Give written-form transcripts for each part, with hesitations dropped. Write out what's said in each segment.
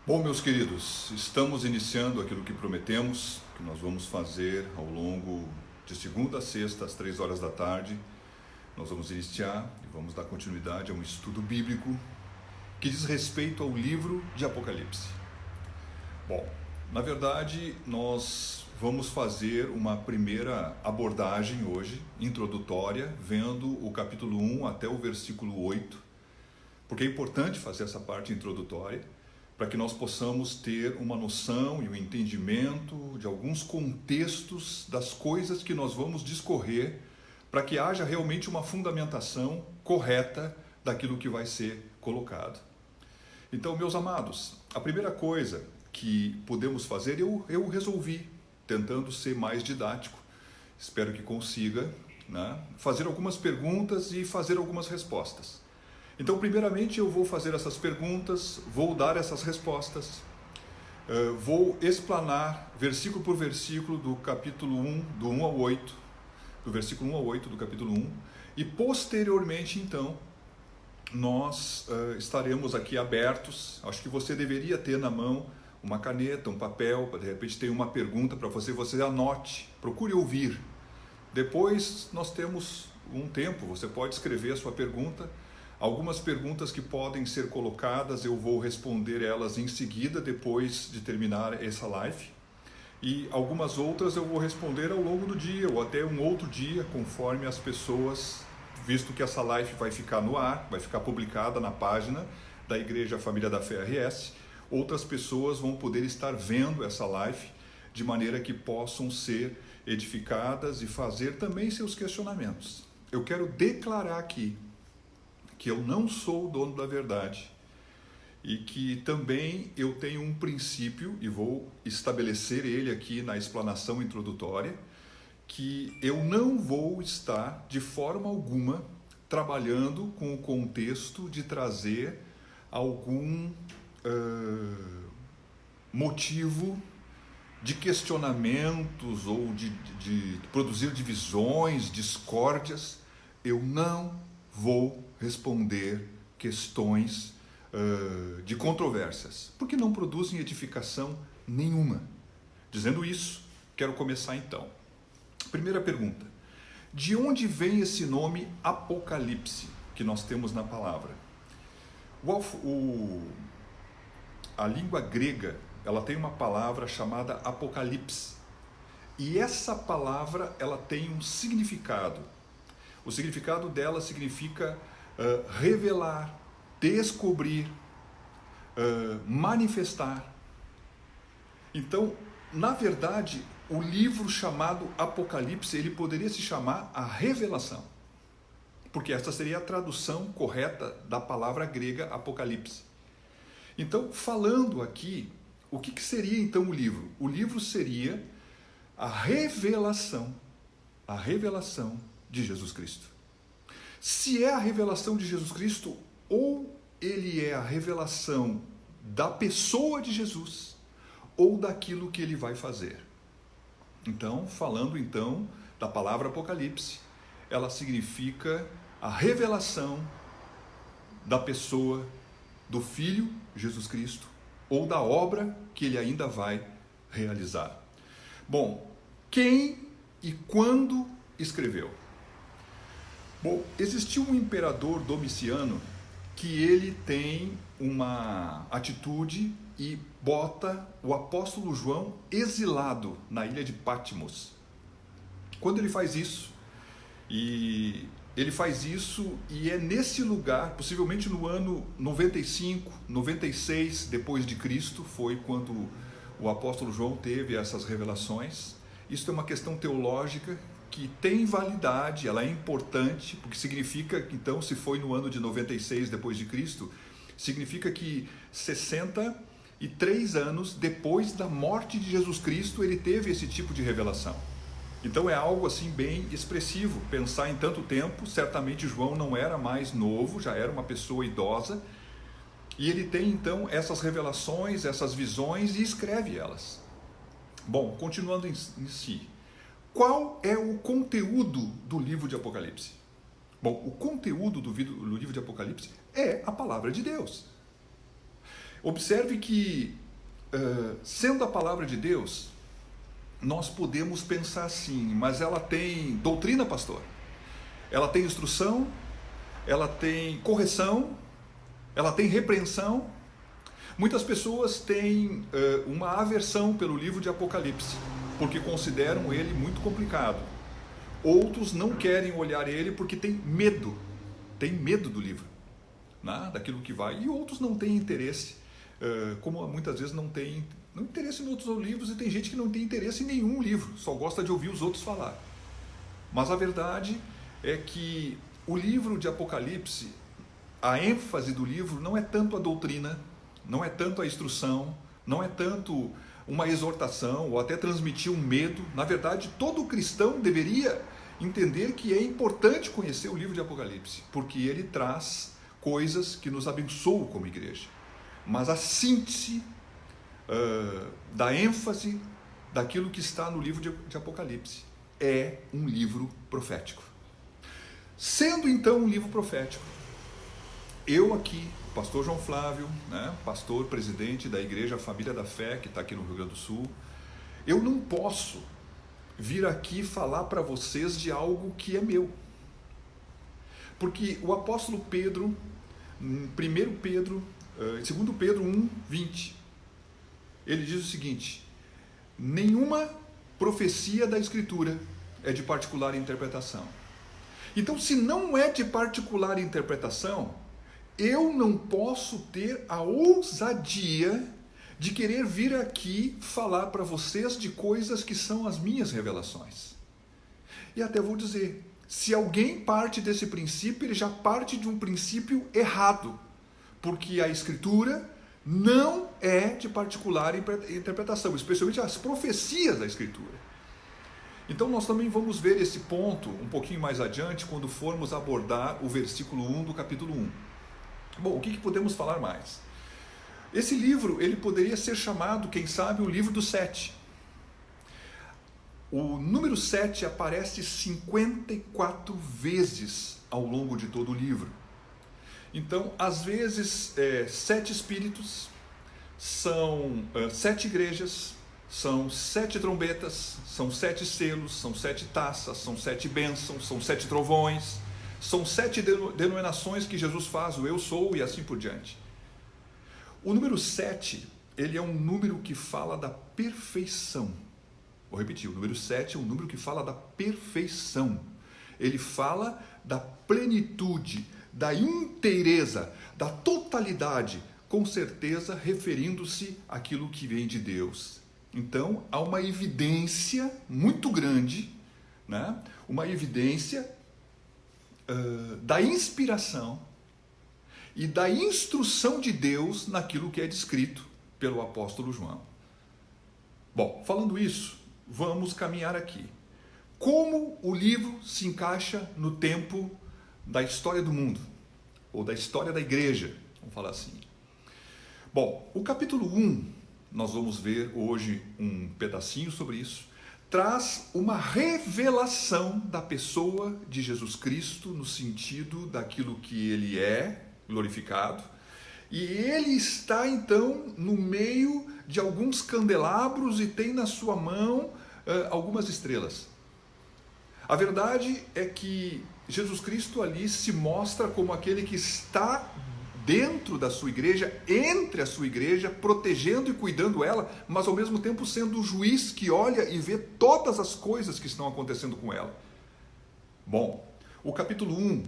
Bom, meus queridos, estamos iniciando aquilo que prometemos, que nós vamos fazer ao longo de segunda a sexta, às 3 horas da tarde. Nós vamos iniciar e vamos dar continuidade a um estudo bíblico que diz respeito ao livro de Apocalipse. Bom, na verdade, nós vamos fazer uma primeira abordagem hoje, introdutória, vendo o capítulo 1 até o versículo 8, porque é importante fazer essa parte introdutória, para que nós possamos ter uma noção e um entendimento de alguns contextos das coisas que nós vamos discorrer, para que haja realmente uma fundamentação correta daquilo que vai ser colocado. Então, meus amados, a primeira coisa que podemos fazer, eu resolvi, tentando ser mais didático, espero que consiga, fazer algumas perguntas e fazer algumas respostas. Então, primeiramente, eu vou fazer essas perguntas, vou dar essas respostas, vou explanar versículo por versículo do capítulo 1, do 1 ao 8, do versículo 1 ao 8 do capítulo 1, e posteriormente, então, nós estaremos aqui abertos. Acho que você deveria ter na mão uma caneta, um papel, para de repente ter uma pergunta para você anote, procure ouvir. Depois nós temos um tempo, você pode escrever a sua pergunta. Algumas perguntas que podem ser colocadas, eu vou responder elas em seguida, depois de terminar essa live. E algumas outras eu vou responder ao longo do dia, ou até um outro dia, conforme as pessoas, visto que essa live vai ficar no ar, vai ficar publicada na página da Igreja Família da Fé RS, outras pessoas vão poder estar vendo essa live, de maneira que possam ser edificadas e fazer também seus questionamentos. Eu quero declarar aqui que eu não sou o dono da verdade e que também eu tenho um princípio, e vou estabelecer ele aqui na explanação introdutória, que eu não vou estar de forma alguma trabalhando com o contexto de trazer algum motivo de questionamentos ou de produzir divisões, discórdias. Eu não vou responder questões de controvérsias, porque não produzem edificação nenhuma. Dizendo isso, quero começar então. Primeira pergunta: de onde vem esse nome Apocalipse que nós temos na palavra? A língua grega, ela tem uma palavra chamada Apocalipse, e essa palavra ela tem um significado. O significado dela significa revelar, descobrir, manifestar. Então, na verdade, o livro chamado Apocalipse, ele poderia se chamar a revelação, porque esta seria a tradução correta da palavra grega Apocalipse. Então, falando aqui, o que seria então o livro? O livro seria a revelação de Jesus Cristo. Se é a revelação de Jesus Cristo, ou ele é a revelação da pessoa de Jesus, ou daquilo que ele vai fazer. Então, falando então da palavra Apocalipse, ela significa a revelação da pessoa do Filho Jesus Cristo, ou da obra que ele ainda vai realizar. Bom, quem e quando escreveu? Bom, existiu um imperador Domiciano que ele tem uma atitude e bota o apóstolo João exilado na ilha de Patmos. Quando ele faz isso, e é nesse lugar, possivelmente no ano 95, 96 depois de Cristo, foi quando o apóstolo João teve essas revelações. Isso é uma questão teológica que tem validade, ela é importante, porque significa, então, se foi no ano de 96 depois de Cristo, significa que 63 anos depois da morte de Jesus Cristo, ele teve esse tipo de revelação. Então é algo assim bem expressivo, pensar em tanto tempo. Certamente João não era mais novo, já era uma pessoa idosa, e ele tem então essas revelações, essas visões, e escreve elas. Bom, continuando em si, qual é o conteúdo do livro de Apocalipse? Bom, o conteúdo do livro de Apocalipse é a palavra de Deus. Observe que, sendo a palavra de Deus, nós podemos pensar assim, mas ela tem doutrina, pastor? Ela tem instrução? Ela tem correção? Ela tem repreensão? Muitas pessoas têm uma aversão pelo livro de Apocalipse, porque consideram ele muito complicado. Outros não querem olhar ele porque têm medo do livro, né? Daquilo que vai. E outros não têm interesse, como muitas vezes não tem interesse em outros livros, e tem gente que não tem interesse em nenhum livro, só gosta de ouvir os outros falar. Mas a verdade é que o livro de Apocalipse, a ênfase do livro não é tanto a doutrina, não é tanto a instrução, não é tanto uma exortação ou até transmitir um medo. Na verdade, todo cristão deveria entender que é importante conhecer o livro de Apocalipse, porque ele traz coisas que nos abençoam como igreja. Mas a síntese da ênfase daquilo que está no livro de Apocalipse é um livro profético. Sendo então um livro profético, eu aqui, pastor João Flávio, né, pastor presidente da Igreja Família da Fé, que está aqui no Rio Grande do Sul, eu não posso vir aqui falar para vocês de algo que é meu. Porque o apóstolo Pedro, em 2 Pedro 1:20, ele diz o seguinte: nenhuma profecia da Escritura é de particular interpretação. Então, se não é de particular interpretação, eu não posso ter a ousadia de querer vir aqui falar para vocês de coisas que são as minhas revelações. E até vou dizer, se alguém parte desse princípio, ele já parte de um princípio errado, porque a Escritura não é de particular interpretação, especialmente as profecias da Escritura. Então nós também vamos ver esse ponto um pouquinho mais adiante, quando formos abordar o versículo 1 do capítulo 1. Bom, o que podemos falar mais? Esse livro, ele poderia ser chamado, quem sabe, o livro do 7. O número 7 aparece 54 vezes ao longo de todo o livro. Então, às vezes, 7 espíritos, são 7 igrejas, são 7 trombetas, são 7 selos, são 7 taças, são 7 bênçãos, são 7 trovões, são 7 denominações que Jesus faz, o eu sou e assim por diante. O número 7, ele é um número que fala da perfeição. Vou repetir, o número 7 é um número que fala da perfeição. Ele fala da plenitude, da inteireza, da totalidade, com certeza referindo-se àquilo que vem de Deus. Então, há uma evidência muito grande, né? Uma evidência da inspiração e da instrução de Deus naquilo que é descrito pelo apóstolo João. Bom, falando isso, vamos caminhar aqui. Como o livro se encaixa no tempo da história do mundo, ou da história da igreja, vamos falar assim. Bom, o capítulo 1, nós vamos ver hoje um pedacinho sobre isso, traz uma revelação da pessoa de Jesus Cristo, no sentido daquilo que ele é, glorificado, e ele está então no meio de alguns candelabros e tem na sua mão algumas estrelas. A verdade é que Jesus Cristo ali se mostra como aquele que está dentro da sua igreja, entre a sua igreja, protegendo e cuidando ela, mas ao mesmo tempo sendo o juiz que olha e vê todas as coisas que estão acontecendo com ela. Bom, o capítulo 1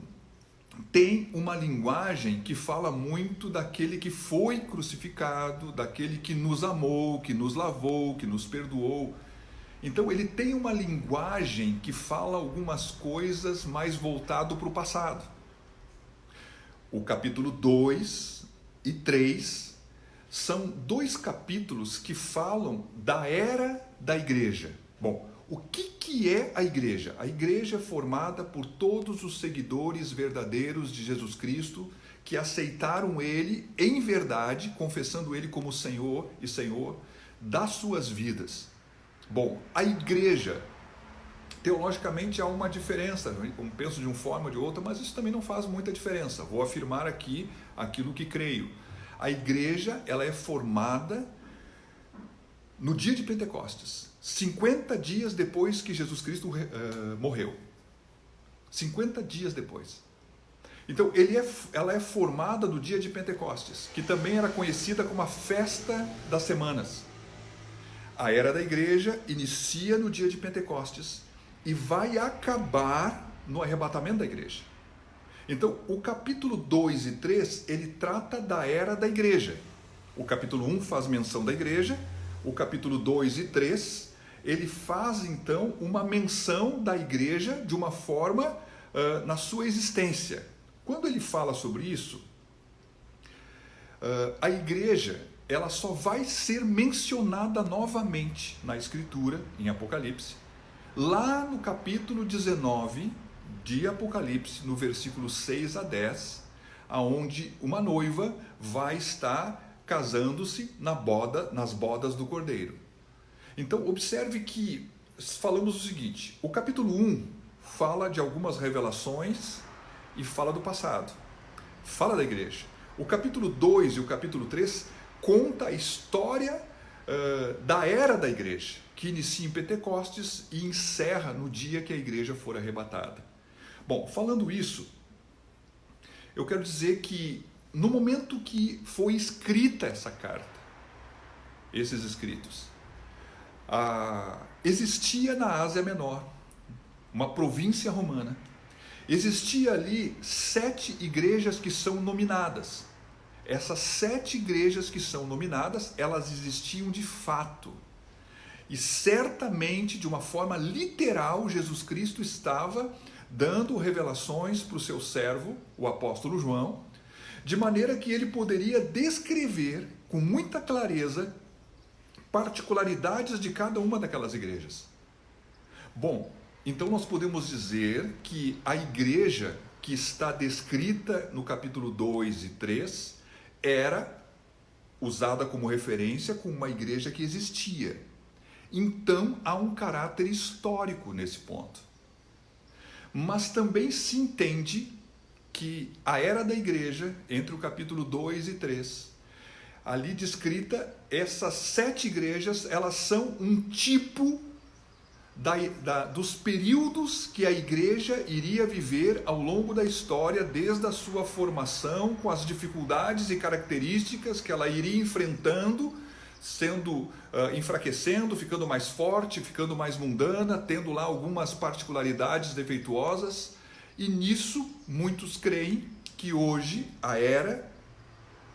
tem uma linguagem que fala muito daquele que foi crucificado, daquele que nos amou, que nos lavou, que nos perdoou. Então ele tem uma linguagem que fala algumas coisas mais voltado para o passado. O capítulo 2 e 3 são 2 capítulos que falam da era da igreja. Bom, o que é a igreja? A igreja é formada por todos os seguidores verdadeiros de Jesus Cristo que aceitaram ele em verdade, confessando ele como Senhor e Senhor das suas vidas. Bom, a igreja, teologicamente há uma diferença, eu penso de uma forma ou de outra, mas isso também não faz muita diferença. Vou afirmar aqui aquilo que creio. A igreja, ela é formada no dia de Pentecostes, 50 dias depois que Jesus Cristo morreu. 50 dias depois. Então, ela é formada no dia de Pentecostes, que também era conhecida como a festa das semanas. A era da igreja inicia no dia de Pentecostes e vai acabar no arrebatamento da igreja. Então, o capítulo 2 e 3, ele trata da era da igreja. O capítulo 1 faz menção da igreja, o capítulo 2 e 3, ele faz, então, uma menção da igreja de uma forma na sua existência. Quando ele fala sobre isso, a igreja, ela só vai ser mencionada novamente na Escritura, em Apocalipse, lá no capítulo 19 de Apocalipse, no versículo 6 a 10, aonde uma noiva vai estar casando-se nas bodas do Cordeiro. Então, observe que falamos o seguinte: o capítulo 1 fala de algumas revelações e fala do passado, fala da igreja. O capítulo 2 e o capítulo 3 conta a história da era da igreja, que inicia em Pentecostes e encerra no dia que a igreja for arrebatada. Bom, falando isso, eu quero dizer que no momento que foi escrita essa carta, esses escritos, existia na Ásia Menor, uma província romana, existia ali 7 igrejas que são nominadas. Essas 7 igrejas que são nominadas, elas existiam de fato. E certamente, de uma forma literal, Jesus Cristo estava dando revelações para o seu servo, o apóstolo João, de maneira que ele poderia descrever com muita clareza particularidades de cada uma daquelas igrejas. Bom, então nós podemos dizer que a igreja que está descrita no capítulo 2 e 3 era usada como referência com uma igreja que existia. Então há um caráter histórico nesse ponto. Mas também se entende que a era da igreja, entre o capítulo 2 e 3, ali descrita, essas 7 igrejas, elas são um tipo dos períodos que a igreja iria viver ao longo da história, desde a sua formação, com as dificuldades e características que ela iria enfrentando, sendo enfraquecendo, ficando mais forte, ficando mais mundana, tendo lá algumas particularidades defeituosas. E nisso muitos creem que hoje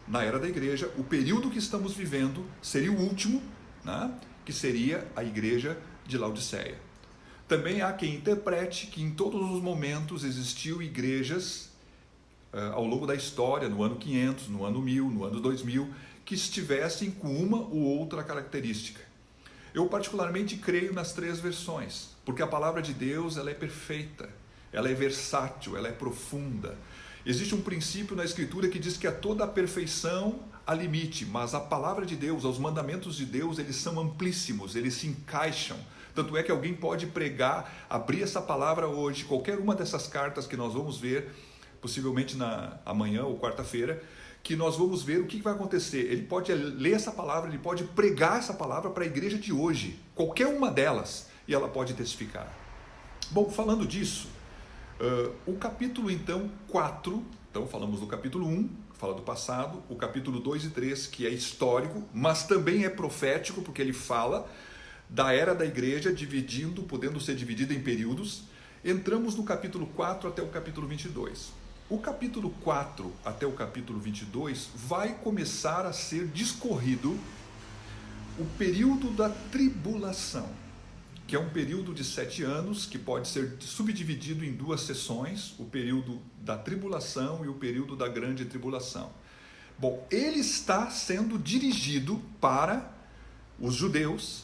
na era da igreja, o período que estamos vivendo seria o último, né? Que seria a igreja de Laodiceia. Também há quem interprete que em todos os momentos existiu igrejas ao longo da história, no ano 500, no ano 1000, no ano 2000, que estivessem com uma ou outra característica. Eu particularmente creio nas 3 versões, porque a palavra de Deus, ela é perfeita, ela é versátil, ela é profunda. Existe um princípio na Escritura que diz que a toda a perfeição há limite, mas a palavra de Deus, os mandamentos de Deus, eles são amplíssimos, eles se encaixam. Tanto é que alguém pode pregar, abrir essa palavra hoje, qualquer uma dessas cartas que nós vamos ver, possivelmente amanhã ou quarta-feira, que nós vamos ver o que vai acontecer. Ele pode ler essa palavra, ele pode pregar essa palavra para a igreja de hoje, qualquer uma delas, e ela pode testificar. Bom, falando disso, o capítulo então 4, então falamos do capítulo 1, fala do passado, o capítulo 2 e 3, que é histórico, mas também é profético, porque ele fala da era da igreja, podendo ser dividida em períodos. Entramos no capítulo 4 até o capítulo 22. O capítulo 4 até o capítulo 22 vai começar a ser discorrido o período da tribulação, que é um período de 7 anos, que pode ser subdividido em 2 sessões, o período da tribulação e o período da grande tribulação. Bom, ele está sendo dirigido para os judeus,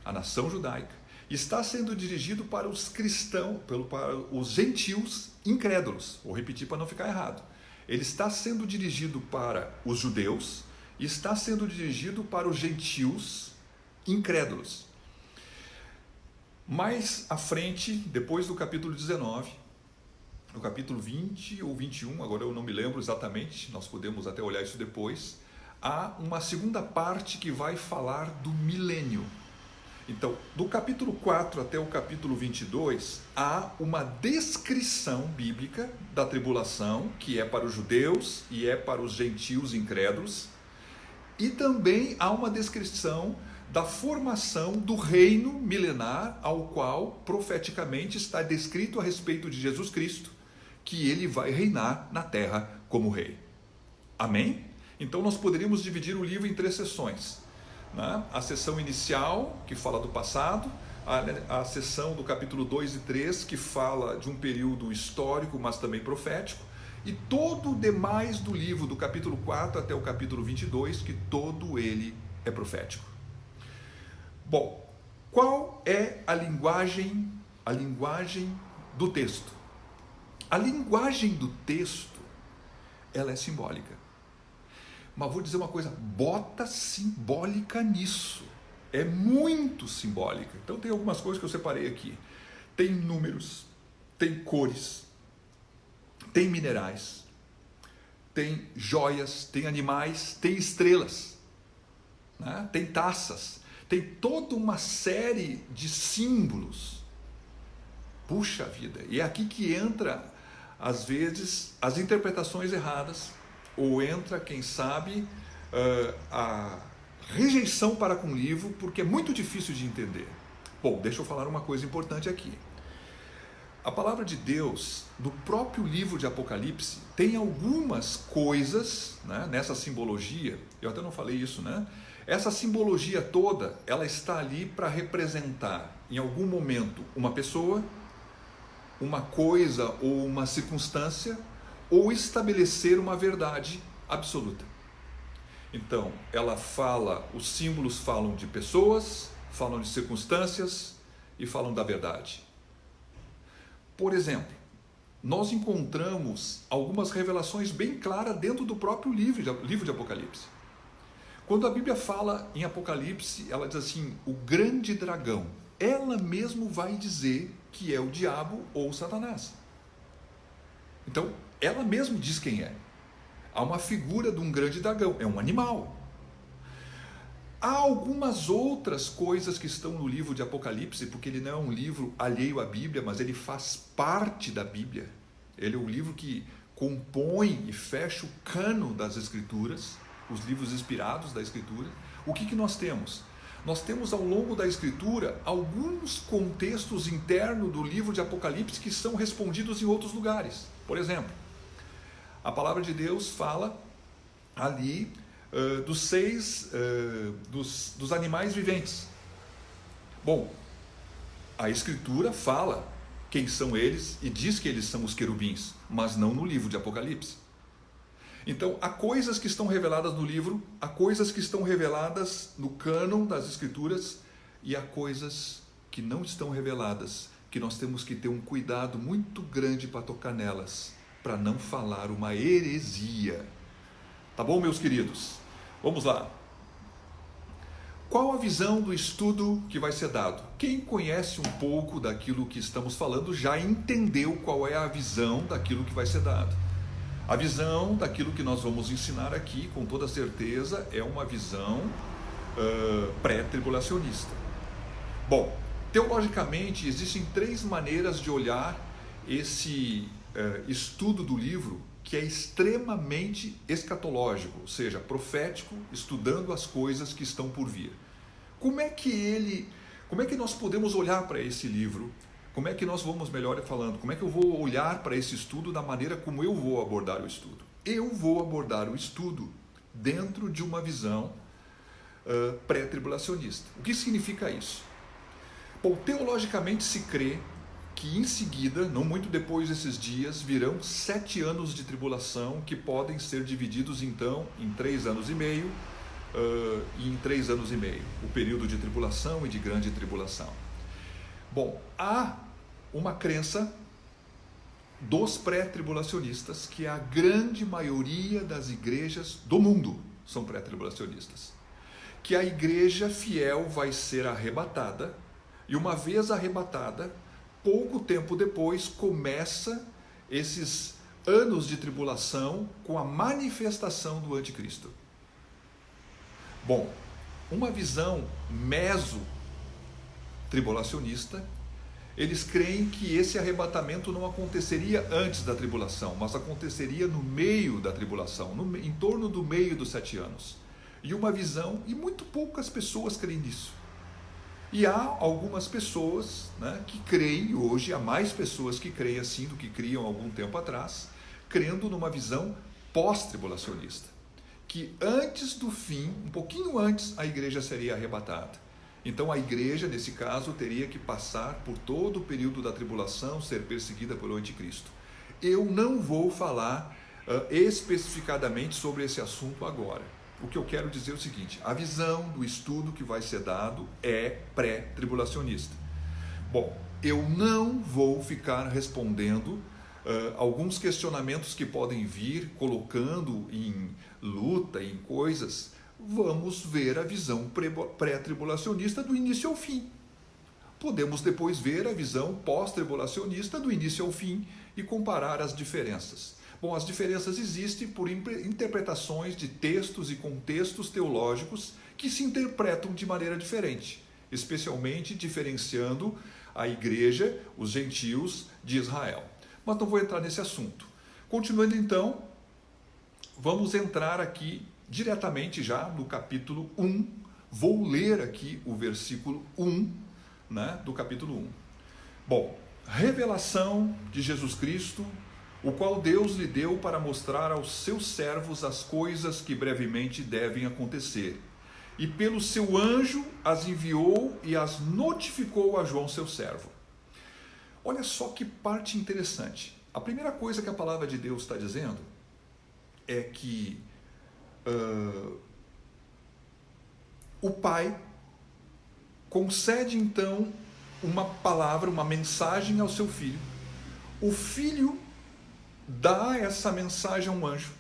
a nação judaica, está sendo dirigido para os cristãos, para os gentios incrédulos. Vou repetir para não ficar errado. Ele está sendo dirigido para os judeus e está sendo dirigido para os gentios incrédulos. Mais à frente, depois do capítulo 19, no capítulo 20 ou 21, agora eu não me lembro exatamente, nós podemos até olhar isso depois, há uma segunda parte que vai falar do milênio. Então, do capítulo 4 até o capítulo 22, há uma descrição bíblica da tribulação, que é para os judeus e é para os gentios incrédulos, e também há uma descrição da formação do reino milenar, ao qual profeticamente está descrito a respeito de Jesus Cristo, que ele vai reinar na terra como rei. Amém? Então nós poderíamos dividir o livro em 3 sessões. A sessão inicial, que fala do passado, a sessão do capítulo 2 e 3, que fala de um período histórico, mas também profético, e todo o demais do livro, do capítulo 4 até o capítulo 22, que todo ele é profético. Bom, qual é a linguagem do texto? A linguagem do texto, ela é simbólica. Mas vou dizer uma coisa, bota simbólica nisso. É muito simbólica. Então tem algumas coisas que eu separei aqui. Tem números, tem cores, tem minerais, tem joias, tem animais, tem estrelas, né? Tem taças, tem toda uma série de símbolos. Puxa vida, e é aqui que entra, às vezes, as interpretações erradas, ou entra, quem sabe, a rejeição para com o livro, porque é muito difícil de entender. Bom, deixa eu falar uma coisa importante aqui. A palavra de Deus, do próprio livro de Apocalipse, tem algumas coisas, né, nessa simbologia, eu até não falei isso, né? Essa simbologia toda, ela está ali para representar, em algum momento, uma pessoa, uma coisa ou uma circunstância, ou estabelecer uma verdade absoluta. Então, os símbolos falam de pessoas, falam de circunstâncias e falam da verdade. Por exemplo, nós encontramos algumas revelações bem claras dentro do próprio livro de Apocalipse. Quando a Bíblia fala em Apocalipse, ela diz assim, o grande dragão, ela mesmo vai dizer que é o diabo ou Satanás. Então, ela mesmo diz quem é. Há uma figura de um grande dragão, é um animal. Há algumas outras coisas que estão no livro de Apocalipse, porque ele não é um livro alheio à Bíblia, mas ele faz parte da Bíblia. Ele é um livro que compõe e fecha o cano das Escrituras, os livros inspirados da Escritura. O que nós temos? Nós temos ao longo da Escritura alguns contextos internos do livro de Apocalipse que são respondidos em outros lugares. Por exemplo, a palavra de Deus fala ali dos animais viventes. Bom, a Escritura fala quem são eles e diz que eles são os querubins, mas não no livro de Apocalipse. Então, há coisas que estão reveladas no livro, há coisas que estão reveladas no cânon das Escrituras e há coisas que não estão reveladas, que nós temos que ter um cuidado muito grande para tocar nelas, para não falar uma heresia. Tá bom, meus queridos? Vamos lá. Qual a visão do estudo que vai ser dado? Quem conhece um pouco daquilo que estamos falando já entendeu qual é a visão daquilo que vai ser dado. A visão daquilo que nós vamos ensinar aqui, com toda certeza, é uma visão pré-tribulacionista. Bom, teologicamente, existem 3 maneiras de olhar esse estudo do livro, que é extremamente escatológico, ou seja, profético, estudando as coisas que estão por vir. Como é que nós podemos olhar para esse livro? Como é que nós vamos, melhor falando, como é que eu vou olhar para esse estudo da maneira como eu vou abordar o estudo? Eu vou abordar o estudo dentro de uma visão pré-tribulacionista. O que significa isso? Bom, teologicamente se crê que em seguida, não muito depois desses dias, virão 7 anos de tribulação que podem ser divididos então em 3 anos e meio e em 3 anos e meio, o período de tribulação e de grande tribulação. Bom, há uma crença dos pré-tribulacionistas que a grande maioria das igrejas do mundo são pré-tribulacionistas, que a igreja fiel vai ser arrebatada e uma vez arrebatada, pouco tempo depois começa esses anos de tribulação com a manifestação do anticristo. Bom, uma visão meso-tribulacionista, eles creem que esse arrebatamento não aconteceria antes da tribulação, mas aconteceria no meio da tribulação, em torno do meio dos 7 anos. E uma visão, e muito poucas pessoas creem nisso. E há algumas pessoas, né, que creem, hoje há mais pessoas que creem assim do que criam algum tempo atrás, crendo numa visão pós-tribulacionista, que antes do fim, um pouquinho antes, a igreja seria arrebatada. Então a igreja, nesse caso, teria que passar por todo o período da tribulação, ser perseguida pelo anticristo. Eu não vou falar especificadamente sobre esse assunto agora. O que eu quero dizer é o seguinte: a visão do estudo que vai ser dado é pré-tribulacionista. Bom, eu não vou ficar respondendo alguns questionamentos que podem vir, colocando em luta, em coisas. Vamos ver a visão pré-tribulacionista do início ao fim. Podemos depois ver a visão pós-tribulacionista do início ao fim e comparar as diferenças. Bom, as diferenças existem por interpretações de textos e contextos teológicos que se interpretam de maneira diferente, especialmente diferenciando a igreja, os gentios de Israel. Mas não vou entrar nesse assunto. Continuando então, vamos entrar aqui diretamente já no capítulo 1. Vou ler aqui o versículo 1, né, do capítulo 1. Bom, revelação de Jesus Cristo, o qual Deus lhe deu para mostrar aos seus servos as coisas que brevemente devem acontecer. E pelo seu anjo as enviou e as notificou a João, seu servo. Olha só que parte interessante. A primeira coisa que a palavra de Deus está dizendo é que o Pai concede então uma palavra, uma mensagem ao seu filho. O filho dá essa mensagem a um anjo.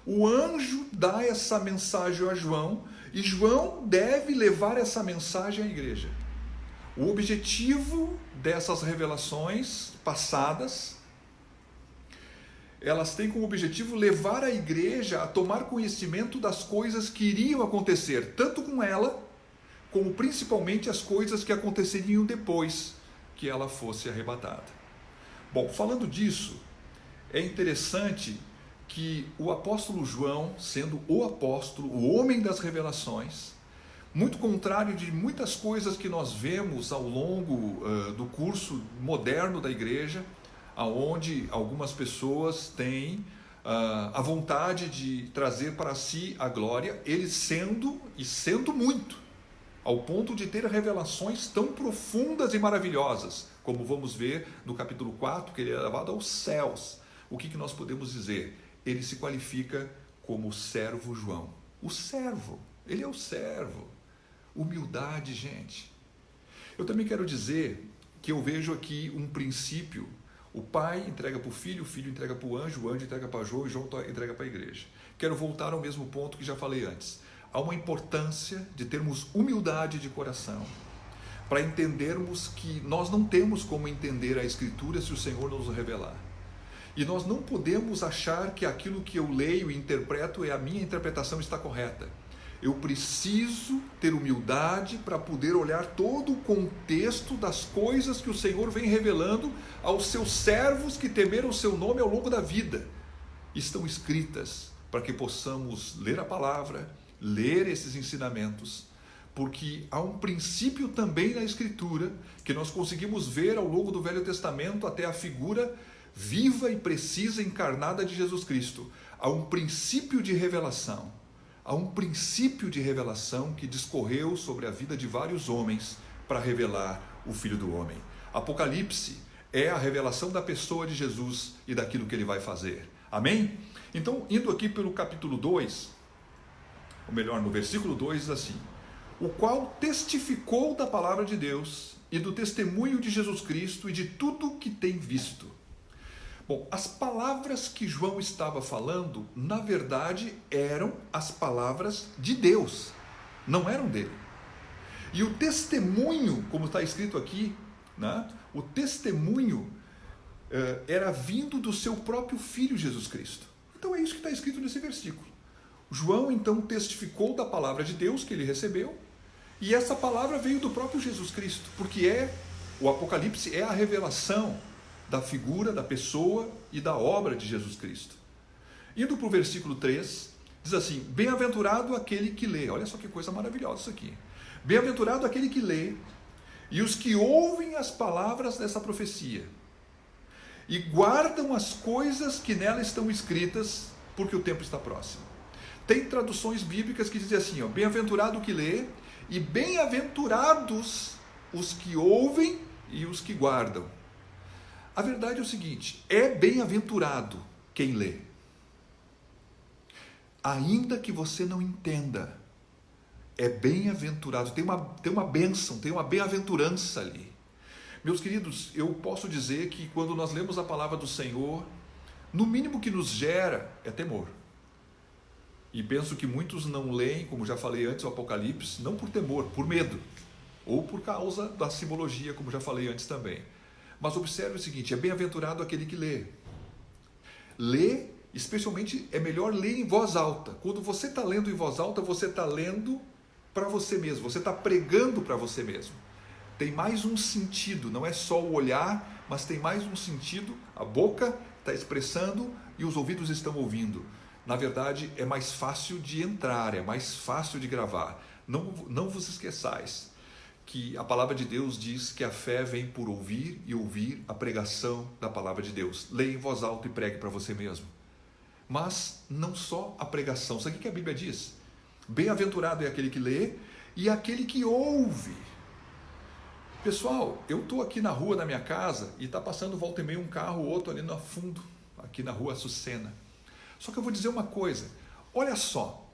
O anjo dá essa mensagem a João e João deve levar essa mensagem à igreja. O objetivo dessas revelações passadas, elas têm como objetivo levar a igreja a tomar conhecimento das coisas que iriam acontecer, tanto com ela, como principalmente as coisas que aconteceriam depois que ela fosse arrebatada. Bom, falando disso, é interessante que o apóstolo João, sendo o apóstolo, o homem das revelações, muito contrário de muitas coisas que nós vemos ao longo do curso moderno da igreja, aonde algumas pessoas têm a vontade de trazer para si a glória, ele sendo muito, ao ponto de ter revelações tão profundas e maravilhosas, como vamos ver no capítulo 4, que ele é levado aos céus. O que nós podemos dizer? Ele se qualifica como servo João. O servo, ele é o servo. Humildade, gente. Eu também quero dizer que eu vejo aqui um princípio. O pai entrega para o filho entrega para o anjo entrega para João e João entrega para a igreja. Quero voltar ao mesmo ponto que já falei antes. Há uma importância de termos humildade de coração, para entendermos que nós não temos como entender a Escritura se o Senhor nos revelar. E nós não podemos achar que aquilo que eu leio e interpreto a minha interpretação está correta. Eu preciso ter humildade para poder olhar todo o contexto das coisas que o Senhor vem revelando aos seus servos que temeram o seu nome ao longo da vida. Estão escritas para que possamos ler a palavra, ler esses ensinamentos, porque há um princípio também na Escritura que nós conseguimos ver ao longo do Velho Testamento até a figura viva e precisa encarnada de Jesus Cristo. Há um princípio de revelação. Há um princípio de revelação que discorreu sobre a vida de vários homens para revelar o Filho do Homem. Apocalipse é a revelação da pessoa de Jesus e daquilo que ele vai fazer. Amém? Então, indo aqui pelo capítulo 2, ou melhor, no versículo 2 diz assim: o qual testificou da palavra de Deus e do testemunho de Jesus Cristo e de tudo que tem visto. Bom, as palavras que João estava falando, na verdade, eram as palavras de Deus, não eram dele. E o testemunho, como está escrito aqui, né? O testemunho era vindo do seu próprio Filho Jesus Cristo. Então é isso que está escrito nesse versículo. João então testificou da palavra de Deus que ele recebeu, e essa palavra veio do próprio Jesus Cristo, porque o Apocalipse é a revelação da figura, da pessoa e da obra de Jesus Cristo. Indo para o versículo 3, diz assim: bem-aventurado aquele que lê. Olha só que coisa maravilhosa isso aqui. Bem-aventurado aquele que lê, e os que ouvem as palavras dessa profecia, e guardam as coisas que nela estão escritas, porque o tempo está próximo. Tem traduções bíblicas que dizem assim, bem-aventurado o que lê, e bem-aventurados os que ouvem e os que guardam. A verdade é o seguinte, é bem-aventurado quem lê. Ainda que você não entenda, é bem-aventurado, tem uma bênção, tem uma bem-aventurança ali. Meus queridos, eu posso dizer que quando nós lemos a palavra do Senhor, no mínimo que nos gera é temor. E penso que muitos não leem, como já falei antes, o Apocalipse, não por temor, por medo, ou por causa da simbologia, como já falei antes também. Mas observe o seguinte, é bem-aventurado aquele que lê. Lê, especialmente, é melhor ler em voz alta. Quando você está lendo em voz alta, você está lendo para você mesmo, você está pregando para você mesmo. Tem mais um sentido, não é só o olhar, mas tem mais um sentido, a boca está expressando e os ouvidos estão ouvindo. Na verdade, é mais fácil de entrar, é mais fácil de gravar. Não vos esqueçais que a palavra de Deus diz que a fé vem por ouvir e ouvir a pregação da palavra de Deus. Leia em voz alta e pregue para você mesmo. Mas não só a pregação, sabe o que a Bíblia diz? Bem-aventurado é aquele que lê e aquele que ouve. Pessoal, eu estou aqui na rua da minha casa e está passando volta e meia um carro ou outro ali no fundo, aqui na rua Açucena. Só que eu vou dizer uma coisa, olha só,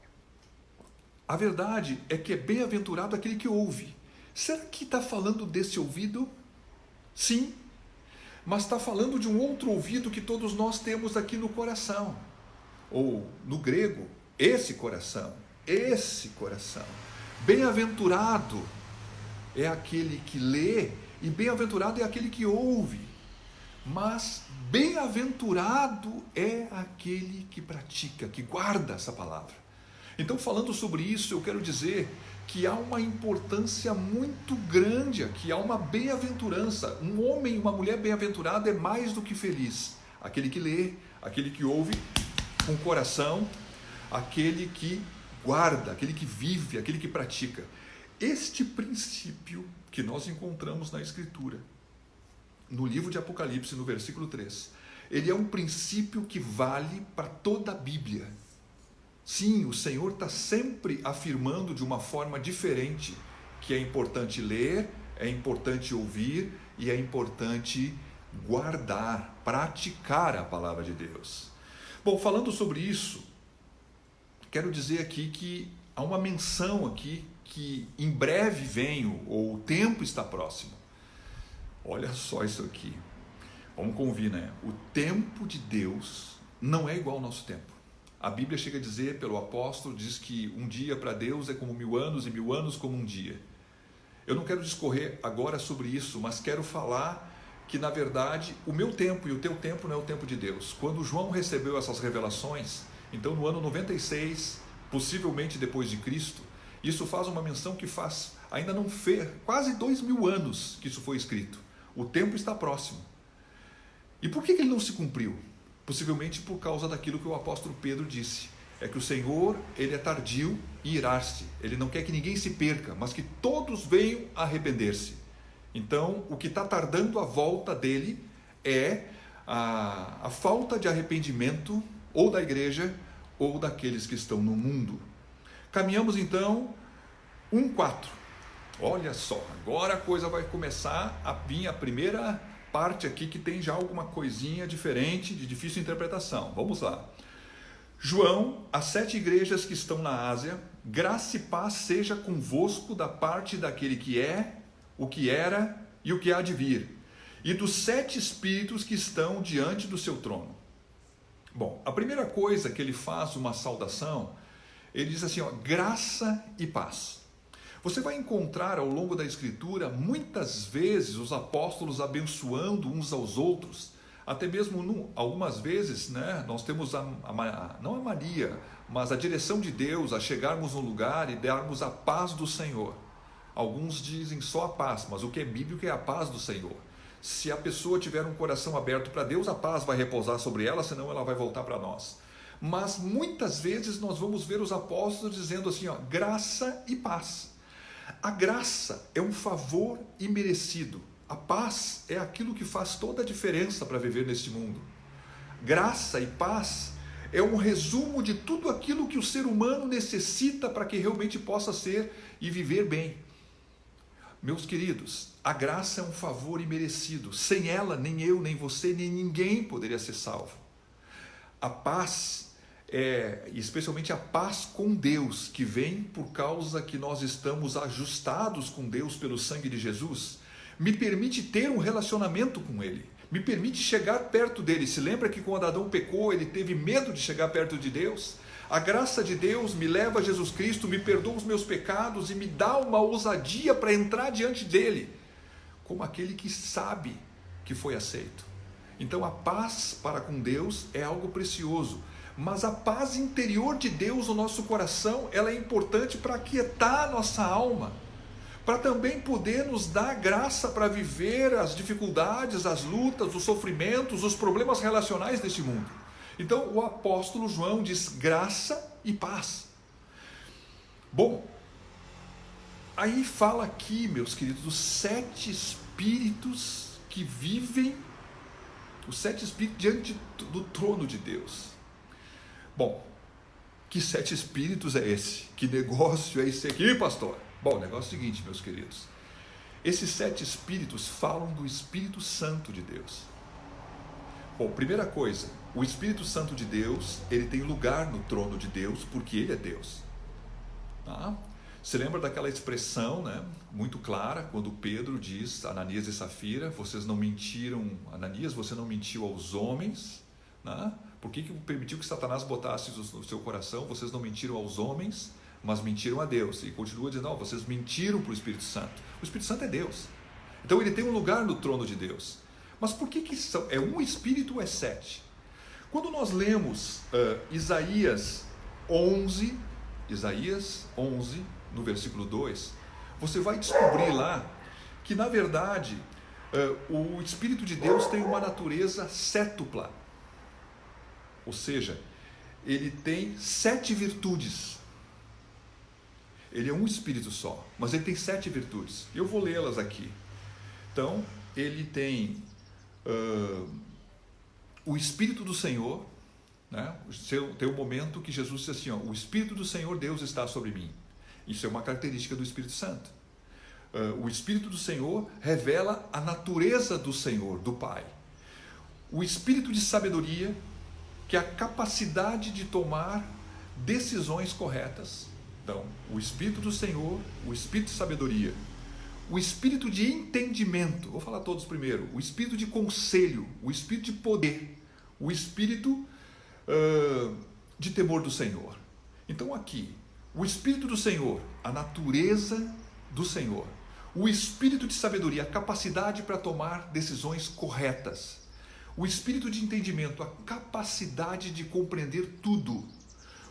a verdade é que é bem-aventurado aquele que ouve. Será que está falando desse ouvido? Sim, mas está falando de um outro ouvido que todos nós temos aqui no coração, ou no grego, esse coração. Bem-aventurado é aquele que lê e bem-aventurado é aquele que ouve. Mas bem-aventurado é aquele que pratica, que guarda essa palavra. Então, falando sobre isso, eu quero dizer que há uma importância muito grande aqui, há uma bem-aventurança. Um homem e uma mulher bem-aventurada é mais do que feliz. Aquele que lê, aquele que ouve com o coração, aquele que guarda, aquele que vive, aquele que pratica. Este princípio que nós encontramos na Escritura, no livro de Apocalipse, no versículo 3, ele é um princípio que vale para toda a Bíblia. Sim, o Senhor está sempre afirmando de uma forma diferente que é importante ler, é importante ouvir e é importante guardar, praticar a palavra de Deus. Bom, falando sobre isso, quero dizer aqui que há uma menção aqui que em breve venho, ou o tempo está próximo. Olha só isso aqui. Vamos convir, né? O tempo de Deus não é igual ao nosso tempo. A Bíblia chega a dizer, pelo apóstolo, diz que um dia para Deus é como 1000 anos e 1000 anos como um dia. Eu não quero discorrer agora sobre isso, mas quero falar que, na verdade, o meu tempo e o teu tempo não é o tempo de Deus. Quando João recebeu essas revelações, então no ano 96, possivelmente depois de Cristo, isso faz uma menção que faz, ainda não fez, quase 2000 anos que isso foi escrito. O tempo está próximo. E por que ele não se cumpriu? Possivelmente por causa daquilo que o apóstolo Pedro disse. É que o Senhor, ele é tardio em irar-se. Ele não quer que ninguém se perca, mas que todos venham a arrepender-se. Então, o que está tardando a volta dele é a falta de arrependimento ou da igreja ou daqueles que estão no mundo. Caminhamos então 1:4. Olha só, agora a coisa vai começar a vir a primeira parte aqui que tem já alguma coisinha diferente, de difícil interpretação. Vamos lá. João, às 7 igrejas que estão na Ásia, graça e paz seja convosco da parte daquele que é, o que era e o que há de vir, e dos 7 espíritos que estão diante do seu trono. Bom, a primeira coisa que ele faz uma saudação, ele diz assim, graça e paz. Você vai encontrar ao longo da Escritura, muitas vezes, os apóstolos abençoando uns aos outros, Até mesmo algumas vezes, né, nós temos não a Maria, mas a direção de Deus a chegarmos num lugar e darmos a paz do Senhor. Alguns dizem só a paz, mas o que é bíblico é a paz do Senhor. Se a pessoa tiver um coração aberto para Deus, a paz vai repousar sobre ela, senão ela vai voltar para nós. Mas muitas vezes nós vamos ver os apóstolos dizendo assim, ó, graça e paz. A graça é um favor imerecido. A paz é aquilo que faz toda a diferença para viver neste mundo. Graça e paz é um resumo de tudo aquilo que o ser humano necessita para que realmente possa ser e viver bem. Meus queridos, a graça é um favor imerecido. Sem ela, nem eu, nem você, nem ninguém poderia ser salvo. A paz especialmente a paz com Deus, que vem por causa que nós estamos ajustados com Deus pelo sangue de Jesus, me permite ter um relacionamento com Ele, me permite chegar perto dele. Se lembra que quando Adão pecou, ele teve medo de chegar perto de Deus? A graça de Deus me leva a Jesus Cristo, me perdoa os meus pecados e me dá uma ousadia para entrar diante dele, como aquele que sabe que foi aceito. Então a paz para com Deus é algo precioso, mas a paz interior de Deus no nosso coração, ela é importante para aquietar a nossa alma, para também poder nos dar graça para viver as dificuldades, as lutas, os sofrimentos, os problemas relacionais deste mundo. Então o apóstolo João diz graça e paz. Bom, aí fala aqui, meus queridos, dos 7 espíritos que vivem, os 7 espíritos diante do trono de Deus. Bom, que 7 espíritos é esse? Que negócio é esse aqui, pastor? Bom, o negócio é o seguinte, meus queridos. Esses 7 espíritos falam do Espírito Santo de Deus. Bom, primeira coisa, o Espírito Santo de Deus, ele tem lugar no trono de Deus, porque ele é Deus. Tá? Você lembra daquela expressão, né, muito clara, quando Pedro diz, Ananias e Safira, vocês não mentiram, Ananias, você não mentiu aos homens, né? Por que permitiu que Satanás botasse no seu coração, vocês não mentiram aos homens, mas mentiram a Deus? E continua dizendo, não, vocês mentiram para o Espírito Santo. O Espírito Santo é Deus. Então ele tem um lugar no trono de Deus. Mas por que são? É um espírito ou é 7? Quando nós lemos Isaías 11, no versículo 2, você vai descobrir lá que, na verdade, o Espírito de Deus tem uma natureza sétupla. Ou seja, ele tem 7 virtudes. Ele é um espírito só, mas ele tem 7 virtudes. Eu vou lê-las aqui. Então, ele tem o Espírito do Senhor, né? Tem um momento que Jesus diz assim, ó, o Espírito do Senhor Deus está sobre mim. Isso é uma característica do Espírito Santo. O Espírito do Senhor revela a natureza do Senhor, do Pai. O Espírito de sabedoria, que é a capacidade de tomar decisões corretas. Então, o Espírito do Senhor, o Espírito de sabedoria, o Espírito de entendimento, vou falar todos primeiro, o Espírito de conselho, o Espírito de poder, o Espírito de temor do Senhor. Então aqui, o Espírito do Senhor, a natureza do Senhor, o Espírito de sabedoria, a capacidade para tomar decisões corretas, o Espírito de entendimento, a capacidade de compreender tudo.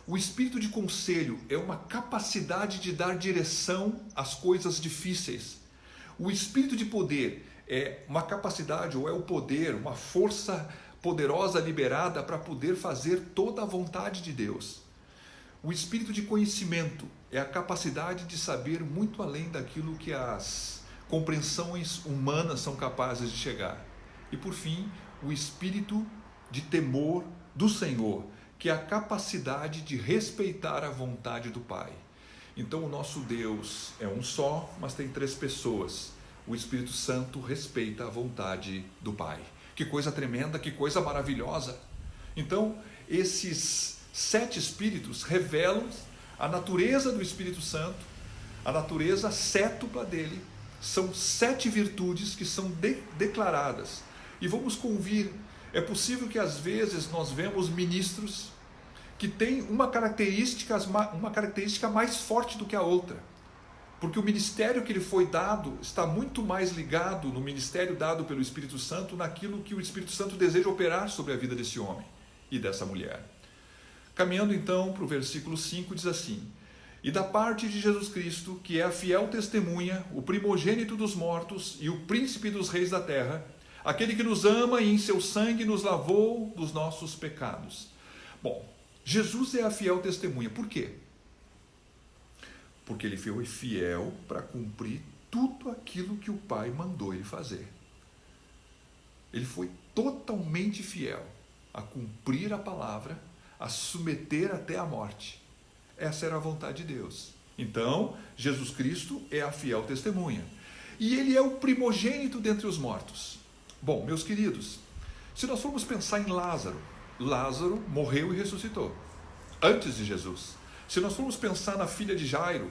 O Espírito de conselho é uma capacidade de dar direção às coisas difíceis. O Espírito de poder é uma capacidade, ou é o poder, uma força poderosa liberada para poder fazer toda a vontade de Deus. O Espírito de conhecimento é a capacidade de saber muito além daquilo que as compreensões humanas são capazes de chegar. E por fim, o Espírito de temor do Senhor, que é a capacidade de respeitar a vontade do Pai. Então o nosso Deus é um só, mas tem 3 pessoas. O Espírito Santo respeita a vontade do Pai. Que coisa tremenda, que coisa maravilhosa. Então esses 7 espíritos revelam a natureza do Espírito Santo, a natureza sétupla dele. São 7 virtudes que são declaradas. E vamos convir, é possível que às vezes nós vemos ministros que têm uma característica mais forte do que a outra. Porque o ministério que lhe foi dado está muito mais ligado no ministério dado pelo Espírito Santo, naquilo que o Espírito Santo deseja operar sobre a vida desse homem e dessa mulher. Caminhando então para o versículo 5, diz assim: e da parte de Jesus Cristo, que é a fiel testemunha, o primogênito dos mortos e o príncipe dos reis da terra, aquele que nos ama e em seu sangue nos lavou dos nossos pecados. Bom, Jesus é a fiel testemunha. Por quê? Porque ele foi fiel para cumprir tudo aquilo que o Pai mandou ele fazer. Ele foi totalmente fiel a cumprir a palavra, a submeter até a morte. Essa era a vontade de Deus. Então, Jesus Cristo é a fiel testemunha. E ele é o primogênito dentre os mortos. Bom, meus queridos, se nós formos pensar em Lázaro, Lázaro morreu e ressuscitou, antes de Jesus. Se nós formos pensar na filha de Jairo,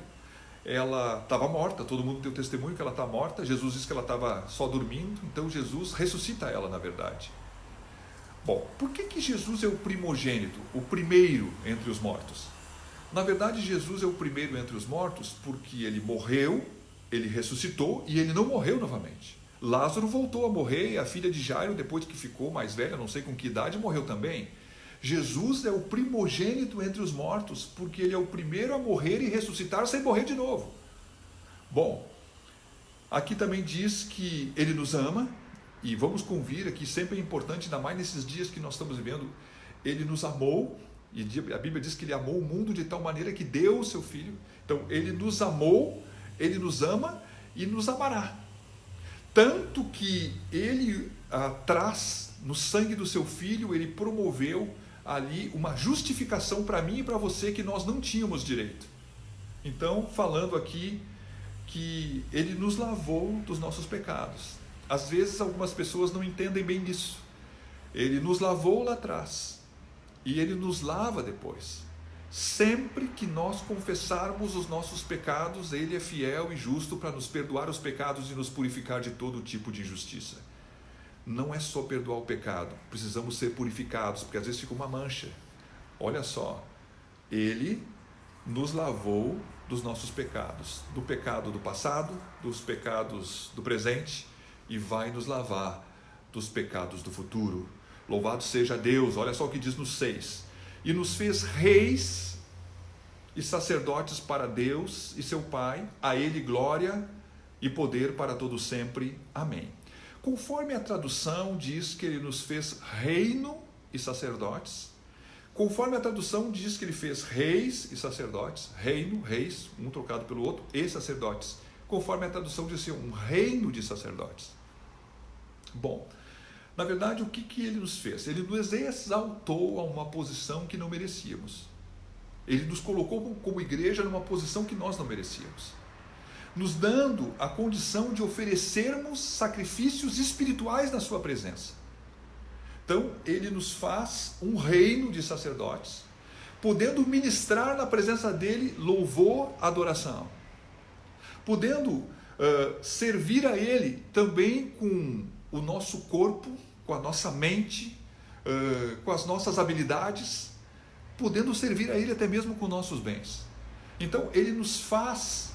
ela estava morta, todo mundo deu testemunho que ela está morta, Jesus disse que ela estava só dormindo, então Jesus ressuscita ela, na verdade. Bom, por que Jesus é o primogênito, o primeiro entre os mortos? Na verdade, Jesus é o primeiro entre os mortos porque ele morreu, ele ressuscitou e ele não morreu novamente. Lázaro voltou a morrer e a filha de Jairo, depois que ficou mais velha, não sei com que idade, morreu também. Jesus é o primogênito entre os mortos, porque ele é o primeiro a morrer e ressuscitar sem morrer de novo. Bom, aqui também diz que ele nos ama, e vamos convir aqui, sempre é importante, ainda mais nesses dias que nós estamos vivendo, ele nos amou, e a Bíblia diz que ele amou o mundo de tal maneira que deu o seu Filho. Então, ele nos amou, ele nos ama e nos amará. Tanto que ele traz no sangue do seu Filho, ele promoveu ali uma justificação para mim e para você que nós não tínhamos direito. Então, falando aqui que ele nos lavou dos nossos pecados. Às vezes algumas pessoas não entendem bem isso. Ele nos lavou lá atrás e ele nos lava depois. Sempre que nós confessarmos os nossos pecados, ele é fiel e justo para nos perdoar os pecados e nos purificar de todo tipo de injustiça. Não é só perdoar o pecado, precisamos ser purificados, porque às vezes fica uma mancha. Olha só, ele nos lavou dos nossos pecados, do pecado do passado, dos pecados do presente, e vai nos lavar dos pecados do futuro. Louvado seja Deus. Olha só o que diz no 6: e nos fez reis e sacerdotes para Deus e seu Pai, a ele glória e poder para todo sempre. Amém. Conforme a tradução diz que ele nos fez reino e sacerdotes, conforme a tradução diz que ele fez reis e sacerdotes, reino, reis, um trocado pelo outro, e sacerdotes, conforme a tradução diz um reino de sacerdotes. Bom, na verdade, o que ele nos fez? Ele nos exaltou a uma posição que não merecíamos. Ele nos colocou como igreja numa posição que nós não merecíamos, nos dando a condição de oferecermos sacrifícios espirituais na sua presença. Então, ele nos faz um reino de sacerdotes, podendo ministrar na presença dele louvor, adoração, podendo servir a ele também com o nosso corpo, com a nossa mente, com as nossas habilidades, podendo servir a ele até mesmo com nossos bens. Então, ele nos faz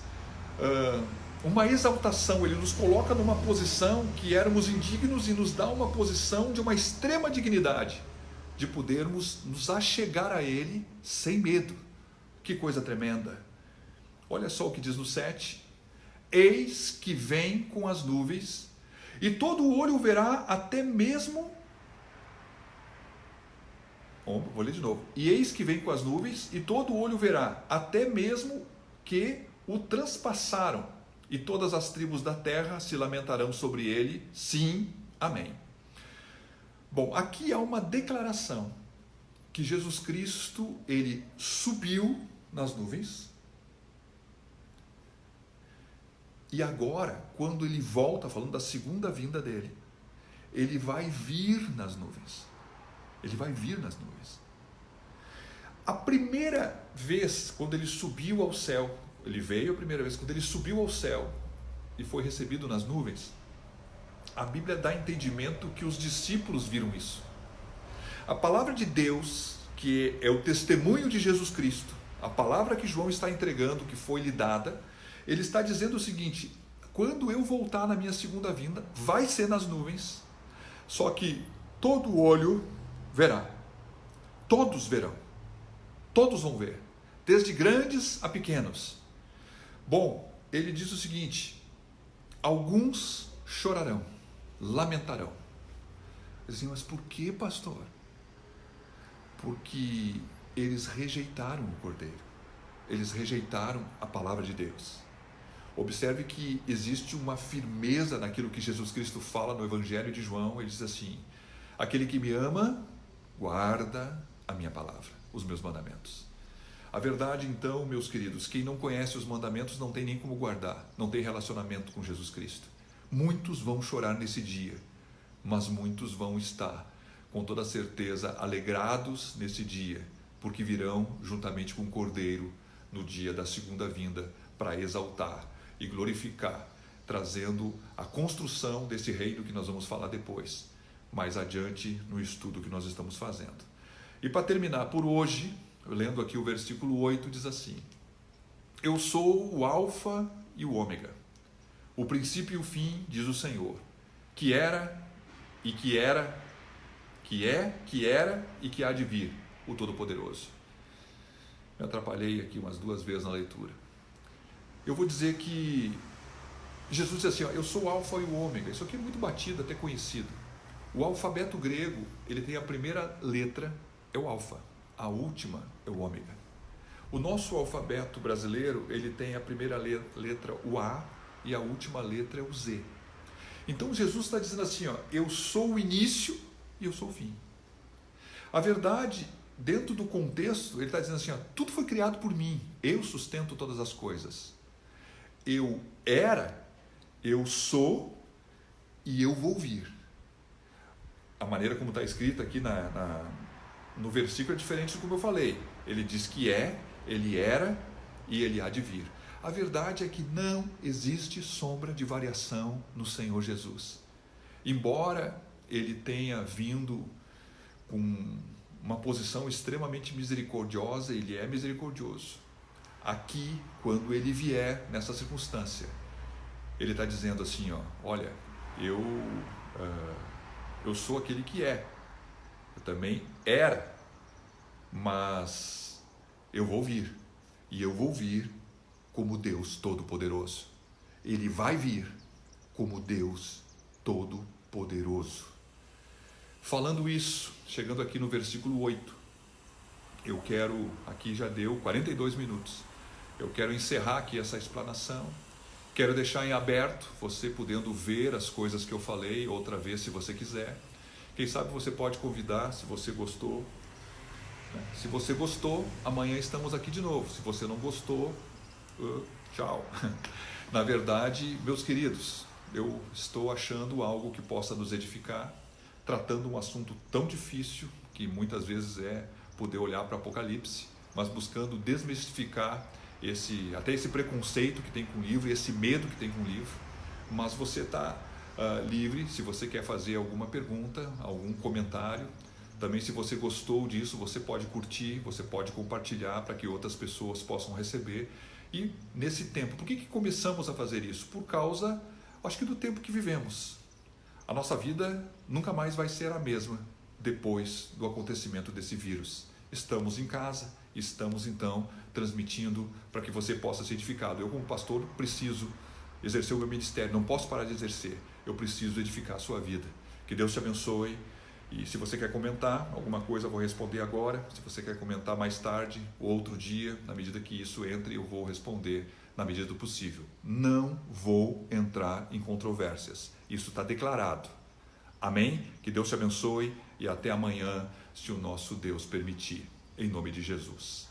uma exaltação, ele nos coloca numa posição que éramos indignos e nos dá uma posição de uma extrema dignidade, de podermos nos achegar a ele sem medo. Que coisa tremenda! Olha só o que diz no 7: eis que vem com as nuvens, e todo o olho verá, até mesmo... Vou ler de novo. E eis que vem com as nuvens, e todo o olho verá, até mesmo que o transpassaram, e todas as tribos da terra se lamentarão sobre ele. Sim, amém. Bom, aqui há uma declaração que Jesus Cristo, ele subiu nas nuvens, e agora, quando ele volta, falando da segunda vinda dele, ele vai vir nas nuvens. Ele vai vir nas nuvens. A primeira vez, quando ele subiu ao céu, ele veio a primeira vez, quando ele subiu ao céu e foi recebido nas nuvens, a Bíblia dá entendimento que os discípulos viram isso. A palavra de Deus, que é o testemunho de Jesus Cristo, a palavra que João está entregando, que foi lhe dada, Ele está dizendo o seguinte: quando eu voltar na minha segunda vinda, vai ser nas nuvens, só que todo olho verá, todos verão, todos vão ver, desde grandes a pequenos. Bom, ele diz o seguinte: alguns chorarão, lamentarão. Dizem, mas por que, pastor? Porque eles rejeitaram o Cordeiro, eles rejeitaram a palavra de Deus. Observe que existe uma firmeza naquilo que Jesus Cristo fala no Evangelho de João. Ele diz assim: aquele que me ama, guarda a minha palavra, os meus mandamentos. A verdade, então, meus queridos, quem não conhece os mandamentos não tem nem como guardar, não tem relacionamento com Jesus Cristo. Muitos vão chorar nesse dia, mas muitos vão estar, com toda certeza, alegrados nesse dia, porque virão juntamente com o Cordeiro no dia da segunda vinda para exaltar e glorificar, trazendo a construção desse reino que nós vamos falar depois, mais adiante no estudo que nós estamos fazendo. E para terminar por hoje, lendo aqui o versículo 8, diz assim: eu sou o alfa e o ômega, o princípio e o fim, diz o Senhor, que era e que era, que é, que era e que há de vir, o Todo-Poderoso. Me atrapalhei aqui umas 2 vezes na leitura. Eu vou dizer que Jesus diz assim, ó, eu sou o alfa e o ômega. Isso aqui é muito batido, até conhecido. O alfabeto grego, ele tem a primeira letra, é o alfa, a última é o ômega. O nosso alfabeto brasileiro, ele tem a primeira letra, o A, e a última letra é o Z. Então Jesus está dizendo assim, ó, eu sou o início e eu sou o fim. A verdade, dentro do contexto, ele está dizendo assim, ó, tudo foi criado por mim, eu sustento todas as coisas. Eu era, eu sou e eu vou vir. A maneira como está escrito aqui no versículo é diferente do como eu falei. Ele diz que é, ele era e ele há de vir. A verdade é que não existe sombra de variação no Senhor Jesus. Embora ele tenha vindo com uma posição extremamente misericordiosa, ele é misericordioso. Aqui, quando ele vier nessa circunstância, ele está dizendo assim, ó, olha, eu sou aquele que é, eu também era, mas eu vou vir, e eu vou vir como Deus Todo-Poderoso. Ele vai vir como Deus Todo-Poderoso. Falando isso, chegando aqui no versículo 8, eu quero, aqui já deu 42 minutos, eu quero encerrar aqui essa explanação, quero deixar em aberto, você podendo ver as coisas que eu falei outra vez se você quiser. Quem sabe você pode convidar, se você gostou. Se você gostou, amanhã estamos aqui de novo. Se você não gostou, tchau. Na verdade, meus queridos, eu estou achando algo que possa nos edificar, tratando um assunto tão difícil, que muitas vezes é poder olhar para o Apocalipse, mas buscando desmistificar até esse preconceito que tem com o livro, esse medo que tem com o livro. Mas você está livre, se você quer fazer alguma pergunta, algum comentário. Também, se você gostou disso, você pode curtir, você pode compartilhar para que outras pessoas possam receber. E nesse tempo, por que começamos a fazer isso? Por causa, acho que do tempo que vivemos. A nossa vida nunca mais vai ser a mesma depois do acontecimento desse vírus. Estamos em casa, estamos então transmitindo para que você possa ser edificado. Eu, como pastor, preciso exercer o meu ministério, não posso parar de exercer, eu preciso edificar a sua vida. Que Deus te abençoe. E se você quer comentar alguma coisa, eu vou responder agora. Se você quer comentar mais tarde, outro dia, na medida que isso entre, eu vou responder na medida do possível. Não vou entrar em controvérsias. Isso está declarado. Amém? Que Deus te abençoe e até amanhã, se o nosso Deus permitir. Em nome de Jesus.